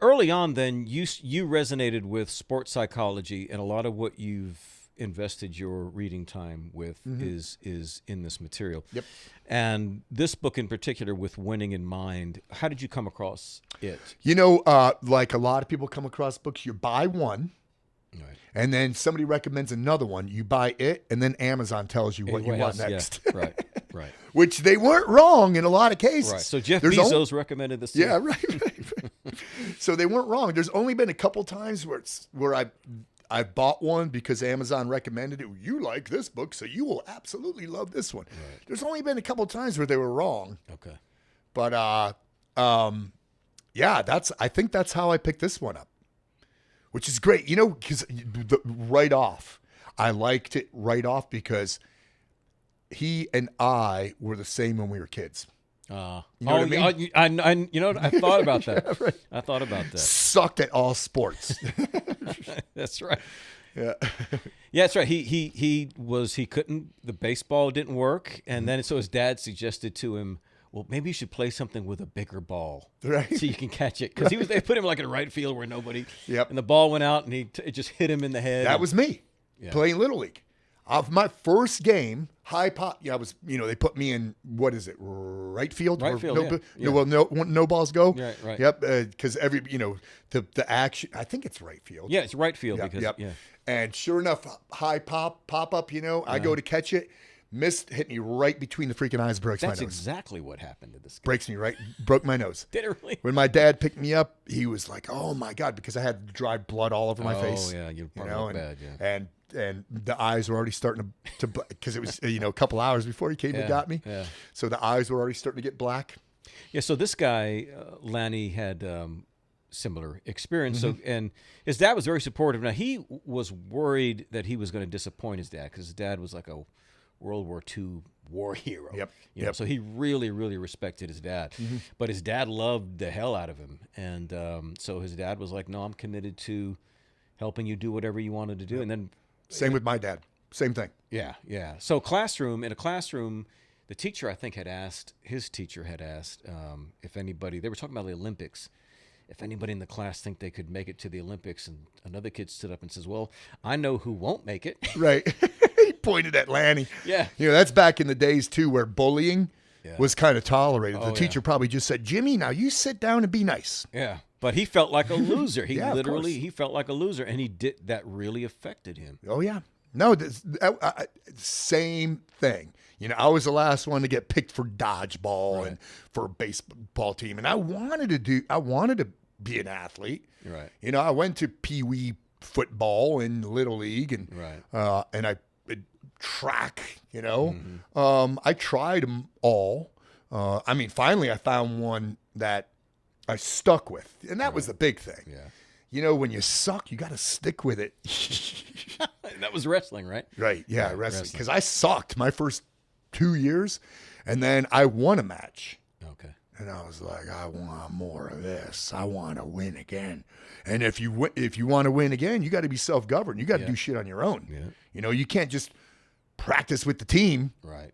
early on, then you resonated with sports psychology, and a lot of what you've invested your reading time with is in this material. Yep. And this book in particular, with winning in mind, how did you come across it? You know, like a lot of people come across books, you buy one, Right. and then somebody recommends another one. You buy it, and then Amazon tells you what you want next. Yeah, right, right. Which they weren't wrong in a lot of cases. Right. So Jeff Bezos recommended this. Yeah, right. So they weren't wrong. There's only been a couple times where I bought one because Amazon recommended it. You like this book, so you will absolutely love this one. Right. There's only been a couple times where they were wrong. Okay. But yeah, I think that's how I picked this one up, which is great. You know, because right off, I liked it right off because he and I were the same when we were kids. You know what I mean? You know, I thought about that. Yeah, right. I thought about that. Sucked at all sports. That's right. Yeah. Yeah, that's right. He couldn't. The baseball didn't work, and then so his dad suggested to him, well, maybe you should play something with a bigger ball, right? So you can catch it, because they put him like in right field where nobody. Yep. And the ball went out, and it just hit him in the head. That was me playing Little League. Of my first game, high pop. Yeah, I was. You know, they put me in right field. Right field. No balls go. Right. Yep. Because the action. I think it's right field. Yeah, it's right field Yep. And sure enough, high pop up. I go to catch it. Missed, hit me right between the freaking eyes, breaks my nose. That's exactly what happened to this guy. Breaks me right, broke my nose. Did it really? When my dad picked me up, he was like, "Oh my God," because I had dried blood all over my face. Oh yeah, you probably look bad. Yeah. And the eyes were already starting to because it was a couple hours before he came and got me. Yeah. So the eyes were already starting to get black. Yeah. So this guy, Lanny, had similar experience. So, and his dad was very supportive. Now he was worried that he was going to disappoint his dad, because his dad was like a World War II war hero. Yep. So he really, really respected his dad. But his dad loved the hell out of him. And so his dad was like, no, I'm committed to helping you do whatever you wanted to do. And then same with my dad. Same thing. Yeah. So in a classroom, the teacher, I think, his teacher had asked if anybody, they were talking about the Olympics, if anybody in the class think they could make it to the Olympics. And another kid stood up and says, well, I know who won't make it. Right. He pointed at Lanny. Yeah. That's back in the days, too, where bullying was kind of tolerated. The teacher probably just said, Jimmy, now you sit down and be nice. Yeah. But he felt like a loser. He he felt like a loser. And that really affected him. Oh, yeah. No, same thing. I was the last one to get picked for dodgeball and for a baseball team. And I wanted to be an athlete. Right. I went to Pee Wee football and Little League and I track, I tried them all. Finally I found one that I stuck with, and that was the big thing. Yeah. When you suck, you got to stick with it. That was wrestling, right? Right. Yeah. Wrestling. Because I sucked my first 2 years, and then I won a match. Okay. And I was like, I want more of this. I want to win again. And if you want to win again, you got to be self-governed. You got to do shit on your own. Yeah. You can't just practice with the team. Right.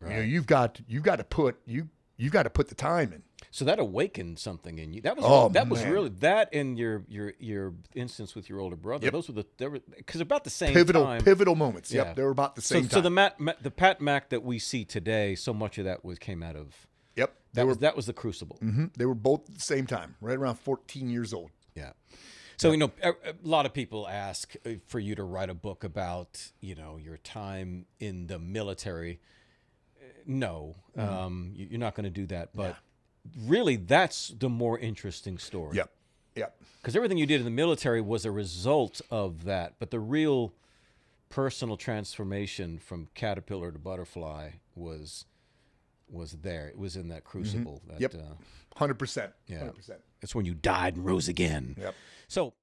You've got to put the time in. So that awakened something in you. That was really that and your instance with your older brother. Yep. Those were because about the same time. Pivotal moments. Yeah. Yep, they were about the same time. So the Pat Mac that we see today, so much of that came out of. Yep. That was the crucible. They were both at the same time, right around 14 years old. Yeah. So a lot of people ask for you to write a book about your time in the military. No, you're not going to do that, but. Really, that's the more interesting story. Yep. Because everything you did in the military was a result of that. But the real personal transformation from caterpillar to butterfly was there. It was in that crucible. Yep. 100%. Yeah. 100%. It's when you died and rose again. Yep. So